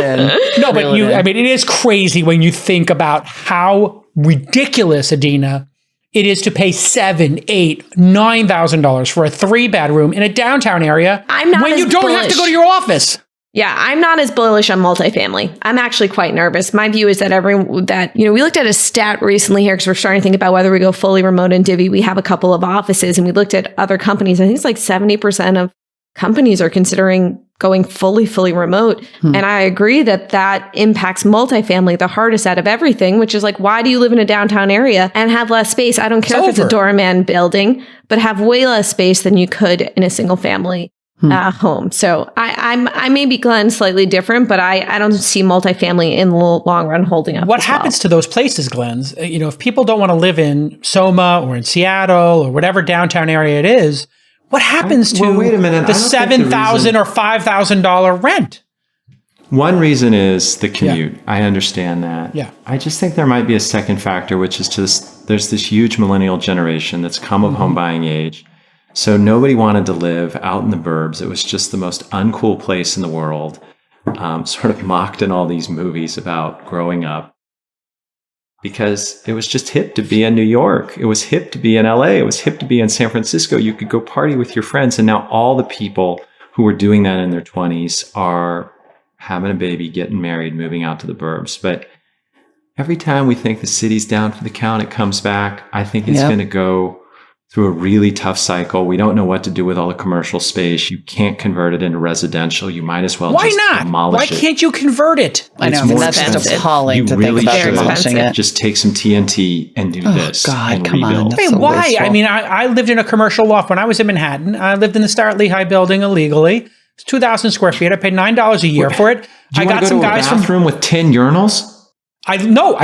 S2: in.
S1: No, but
S2: Reel it in.
S1: it is crazy when you think about how ridiculous, Adina, it is to pay $7,000, $8,000, $9,000 for a 3-bedroom in a downtown area
S4: I'm not
S1: when
S4: as
S1: you don't have to
S4: bullish.
S1: go to your office.
S4: Yeah, I'm not as bullish on multifamily. I'm actually quite nervous. My view is that we looked at a stat recently here because we're starting to think about whether we go fully remote in Divvy. We have a couple of offices and we looked at other companies. I think it's like 70% of companies are considering going fully remote. And I agree that impacts multifamily the hardest out of everything, which is like, why do you live in a downtown area and have less space? I don't care if it's a doorman building, but have way less space than you could in a single family home. So I may be Glenn slightly different, but I don't see multifamily in the long run holding up.
S1: What happens to those places, Glenn? If people don't want to live in Soma or in Seattle or whatever downtown area it is, what happens to
S3: wait a minute.
S1: the
S3: I don't think the
S1: $7,000
S3: reason-
S1: or $5,000 rent?
S3: One reason is the commute. I understand that.
S1: Yeah.
S3: I just think there might be a second factor, which is there's this huge millennial generation that's come of home buying age. So nobody wanted to live out in the burbs. It was just the most uncool place in the world, sort of mocked in all these movies about growing up. Because it was just hip to be in New York. It was hip to be in LA. It was hip to be in San Francisco. You could go party with your friends. And now all the people who were doing that in their 20s are having a baby, getting married, moving out to the burbs. But every time we think the city's down for the count, it comes back. I think it's going to go through a really tough cycle. We don't know what to do with all the commercial space. You can't convert it into residential. You might as well
S1: Why
S3: just
S1: not?
S3: demolish
S1: Why
S3: it.
S1: can't you convert it?
S2: I know.
S3: It's
S2: I mean,
S3: more
S2: that's just
S3: expensive.
S2: appalling
S3: You
S2: to
S3: really
S2: think about
S3: should.
S2: demolishing it.
S3: Just take some TNT and do this
S2: God,
S3: and
S2: come on.
S3: rebuild.
S2: That's
S1: Hey,
S2: so
S1: why?
S2: wasteful.
S1: I mean, I lived in a commercial loft when I was in Manhattan. I lived in the Starrett Lehigh building illegally. It's 2,000 square feet. I paid $9 a year for it.
S3: Do you
S1: I
S3: want
S1: got
S3: to
S1: some
S3: go to a
S1: guys from.
S3: bathroom with 10 urinals?
S1: I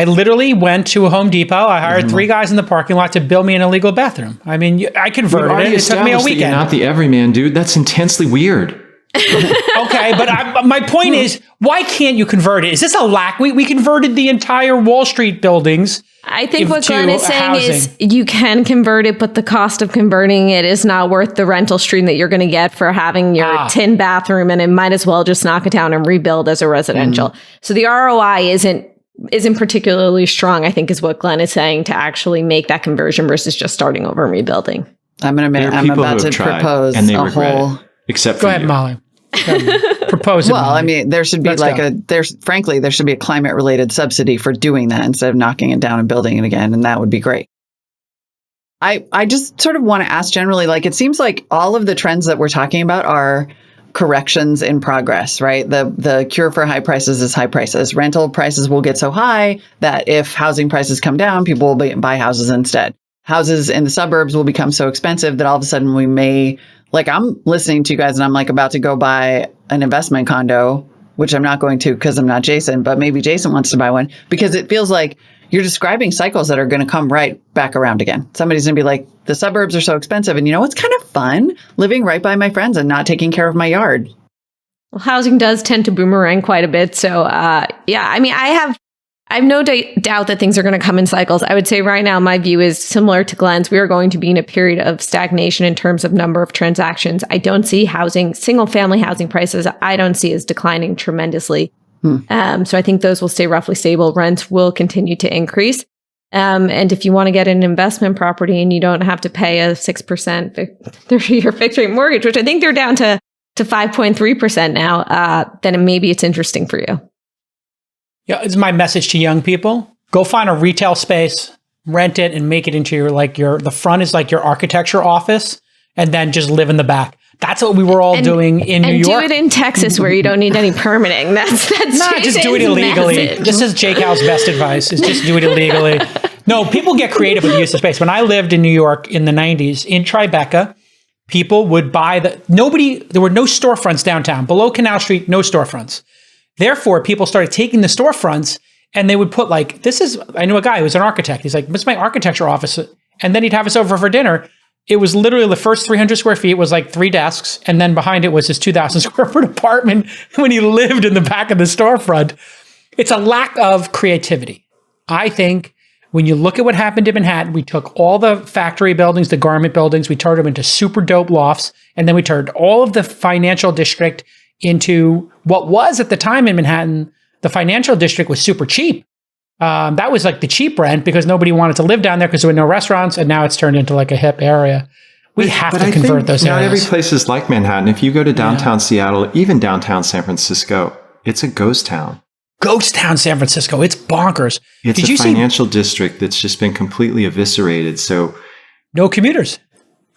S1: literally went to a Home Depot. I hired 3 guys in the parking lot to build me an illegal bathroom. I mean, I converted it. It took me a
S3: That you're
S1: weekend.
S3: not the everyman, dude. That's intensely weird.
S1: Okay, but my point is, why can't you convert it? Is this a lack? We converted the entire Wall Street buildings.
S4: I think what
S1: to
S4: Glenn is saying is
S1: housing.
S4: you can convert it, but the cost of converting it is not worth the rental stream that you're going to get for having your tin bathroom, and it might as well just knock it down and rebuild as a residential. So the ROI isn't particularly strong, I think, is what Glenn is saying, to actually make that conversion versus just starting over and rebuilding.
S2: I'm
S3: There are people
S2: about
S3: who
S2: to
S3: have tried,
S2: propose
S3: and they
S2: a
S3: regret
S2: whole.
S3: it. Except for
S1: Go ahead,
S3: you.
S1: Molly. Propose it.
S2: Well,
S1: Molly.
S2: I mean, there should be
S1: Let's
S2: frankly, there should be a climate related subsidy for doing that instead of knocking it down and building it again. And that would be great. I just sort of want to ask generally, like, it seems like all of the trends that we're talking about are corrections in progress, right? The cure for high prices is high prices. Rental prices will get so high that if housing prices come down, people will buy houses instead. Houses in the suburbs will become so expensive that all of a sudden we may, like, I'm listening to you guys and I'm like about to go buy an investment condo, which I'm not going to because I'm not Jason, but maybe Jason wants to buy one, because it feels like you're describing cycles that are going to come right back around again. Somebody's going to be like, the suburbs are so expensive. And you know, it's kind of fun living right by my friends and not taking care of my yard.
S4: Well, housing does tend to boomerang quite a bit. So, yeah, I mean, I have no doubt that things are going to come in cycles. I would say right now, my view is similar to Glenn's. We are going to be in a period of stagnation in terms of number of transactions. I don't see single family housing prices, I don't see as declining tremendously. So I think those will stay roughly stable. Rents will continue to increase. And if you want to get an investment property and you don't have to pay a 6% 30-year fixed rate mortgage, which I think they're down to 5.3% now, then maybe it's interesting for you.
S1: Yeah, it's my message to young people. Go find a retail space, rent it, and make it into the front is like your architecture office, and then just live in the back. That's what we were all doing in New York.
S4: And do it in Texas where you don't need any permitting. That's
S1: just do it illegally.
S4: Message.
S1: This is Jake Howell's best advice, is just do it illegally. No, people get creative with the use of space. When I lived in New York in the 90s, in Tribeca, people would buy there were no storefronts downtown. Below Canal Street, no storefronts. Therefore, people started taking the storefronts and they would put I knew a guy who was an architect. He's like, "What's my architecture office?" And then he'd have us over for dinner. It was literally the first 300 square feet was like 3 desks. And then behind it was his 2,000 square foot apartment when he lived in the back of the storefront. It's a lack of creativity. I think when you look at what happened in Manhattan, we took all the factory buildings, the garment buildings, we turned them into super dope lofts. And then we turned all of the financial district into what was at the time in Manhattan, the financial district was super cheap. That was like the cheap rent because nobody wanted to live down there because there were no restaurants, and now it's turned into like a hip area. We have to convert those areas.
S3: Not every place is like Manhattan. If you go to downtown Seattle, even downtown San Francisco, it's a ghost town.
S1: Ghost town San Francisco. It's bonkers.
S3: It's a financial district that's just been completely eviscerated. So
S1: no commuters.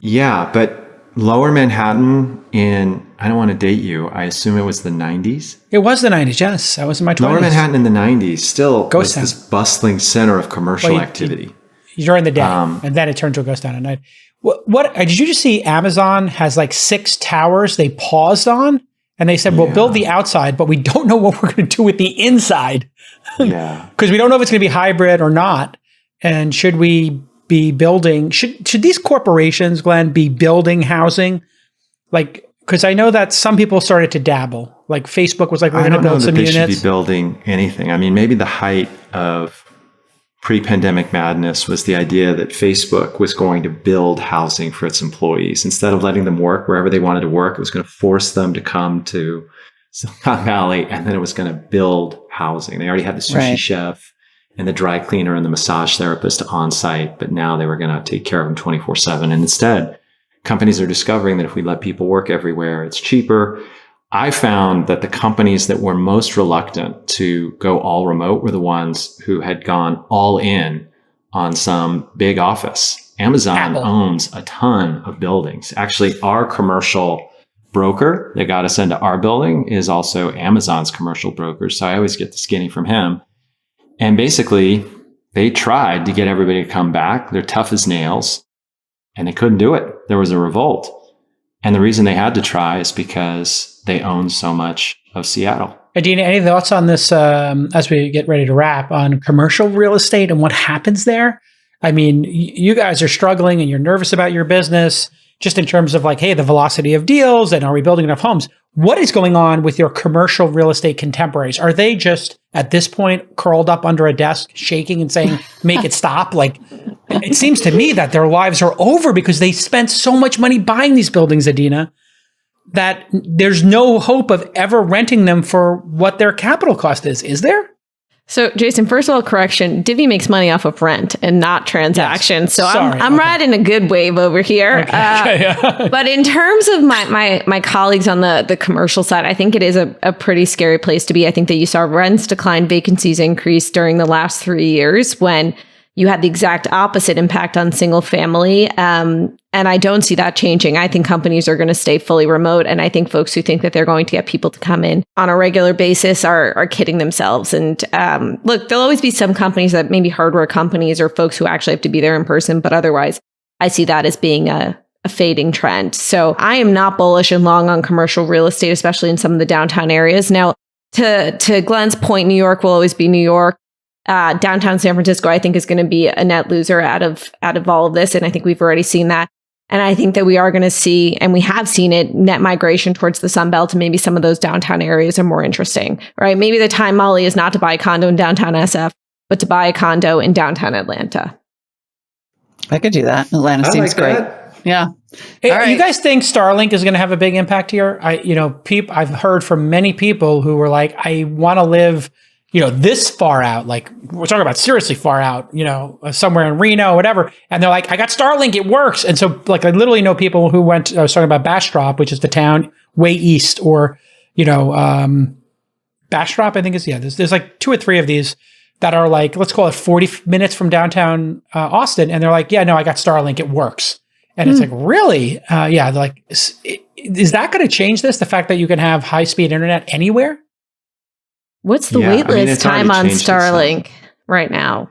S3: Yeah, but Lower Manhattan I don't want to date you, I assume it was the 90s?
S1: It was the 90s, yes. I was in my 20s.
S3: Lower Manhattan in the 90s still
S1: ghost
S3: was
S1: town.
S3: This bustling center of commercial activity.
S1: During the day, and then it turned to a ghost town at night. What did you just see? Amazon has like 6 towers they paused on, and they said, we'll build the outside, but we don't know what we're going to do with the inside.
S3: Yeah. Because
S1: we don't know if it's going to be hybrid or not. And should we be building, should these corporations, Glenn, be building housing? Like, because I know that some people started to dabble. Like Facebook was like, we're going to build some units. I don't know that they should be
S3: building anything. I mean, maybe the height of pre-pandemic madness was the idea that Facebook was going to build housing for its employees. Instead of letting them work wherever they wanted to work, it was going to force them to come to Silicon Valley, and then it was going to build housing. They already had the sushi chef and the dry cleaner and the massage therapist on site, but now they were going to take care of them 24/7. And instead, companies are discovering that if we let people work everywhere, it's cheaper. I found that the companies that were most reluctant to go all remote were the ones who had gone all in on some big office. Amazon owns a ton of buildings. Actually, our commercial broker that got us into our building is also Amazon's commercial broker. So I always get the skinny from him. And basically, they tried to get everybody to come back. They're tough as nails. And they couldn't do it. There was a revolt. And the reason they had to try is because they own so much of Seattle.
S1: Adina, any thoughts on this as we get ready to wrap on commercial real estate and what happens there? I mean, you guys are struggling and you're nervous about your business just in terms of like, hey, the velocity of deals and are we building enough homes? What is going on with your commercial real estate contemporaries? Are they just at this point curled up under a desk, shaking and saying, make it stop? Like, it seems to me that their lives are over because they spent so much money buying these buildings, Adina, that there's no hope of ever renting them for what their capital cost is. Is there?
S4: So, Jason, first of all, correction, Divvy makes money off of rent and not transactions.
S1: Yes.
S4: So
S1: Sorry.
S4: I'm riding a good wave over here. But in terms of my colleagues on the commercial side, I think it is a pretty scary place to be. I think that you saw rents decline, vacancies increase during the last 3 years when you had the exact opposite impact on single family. And I don't see that changing. I think companies are going to stay fully remote. And I think folks who think that they're going to get people to come in on a regular basis are kidding themselves. And look, there'll always be some companies that maybe hardware companies or folks who actually have to be there in person. But otherwise, I see that as being a fading trend. So I am not bullish and long on commercial real estate, especially in some of the downtown areas. Now, to Glenn's point, New York will always be New York. Downtown San Francisco, I think, is going to be a net loser out of all of this. And I think we've already seen that. And I think that we are going to see, and we have seen it, net migration towards the Sun Belt, and maybe some of those downtown areas are more interesting, right? Maybe the time, Molly, is not to buy a condo in downtown SF, but to buy a condo in downtown Atlanta.
S2: I could do that. Atlanta seems great. Yeah.
S1: Hey, right. You guys think Starlink is going to have a big impact here? I've heard from many people who were like, I want to live this far out, like we're talking about seriously far out, somewhere in Reno, whatever. And they're like, I got Starlink, it works. And so like, I literally know people who went, I was talking about Bastrop, which is the town way east, or, Bastrop, I think is, there's like 2 or 3 of these that are like, let's call it 40 minutes from downtown Austin. And they're like, yeah, no, I got Starlink, it works. And it's like, really? They're like, is that going to change this? The fact that you can have high speed internet anywhere?
S4: What's the wait list time on Starlink right now?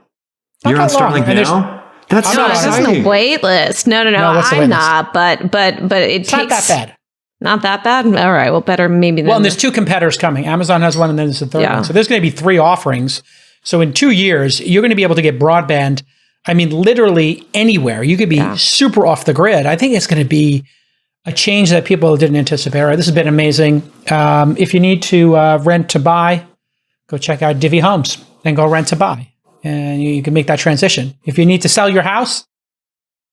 S3: You're on Starlink now? That's so exciting.
S4: There's no wait list. No, I'm not. But it takes
S1: not that bad.
S4: Not that bad? All right. Well, better maybe than...
S1: Well, and there's 2 competitors coming. Amazon has one, and then there's the third one. So there's going to be 3 offerings. So in 2 years, you're going to be able to get broadband, I mean, literally anywhere. You could be super off the grid. I think it's going to be a change that people didn't anticipate. All right, this has been amazing. If you need to rent to buy, go check out Divvy Homes and go rent to buy. And you can make that transition. If you need to sell your house,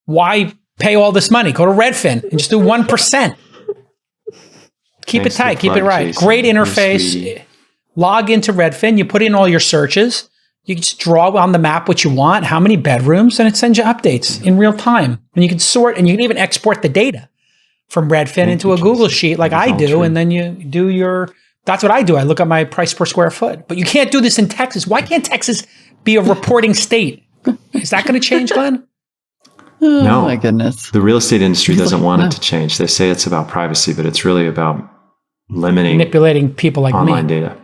S1: why pay all this money? Go to Redfin and just do 1%. Keep it tight. Keep it right. Jason. Great interface. Log into Redfin. You put in all your searches. You can just draw on the map what you want, how many bedrooms, and it sends you updates in real time. And you can sort, and you can even export the data from Redfin into a Google sheet like I do. And then you do that's what I do. I look at my price per square foot. But you can't do this in Texas. Why can't Texas be a reporting state? Is that going to change, Glenn?
S3: No.
S2: Oh, my goodness.
S3: The real estate industry doesn't want it to change. They say it's about privacy, but it's really about manipulating people like online data.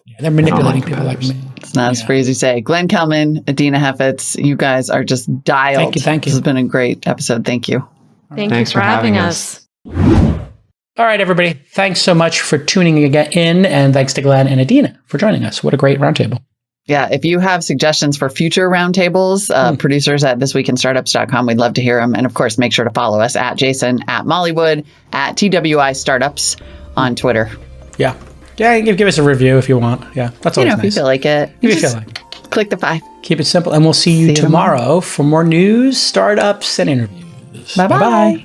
S1: Yeah, they're manipulating people like me.
S2: It's not as free as you say. Glenn Kelman, Adina Heffitz, you guys are just dialed.
S1: Thank you.
S2: This has been a great episode. Thank you.
S4: Thanks for having us.
S1: All right, everybody. Thanks so much for tuning in, and thanks to Glenn and Adina for joining us. What a great roundtable.
S2: Yeah, if you have suggestions for future roundtables, producers at thisweekinstartups.com, we'd love to hear them. And of course, make sure to follow us at Jason, at Mollywood, at TWI Startups on Twitter.
S1: Yeah. Yeah, give us a review if you want. Yeah, that's always nice.
S2: If you feel like it.
S1: If you feel like it.
S2: Click the 5.
S1: Keep it simple. And we'll see you tomorrow for more news, startups, and interviews.
S2: Bye-bye.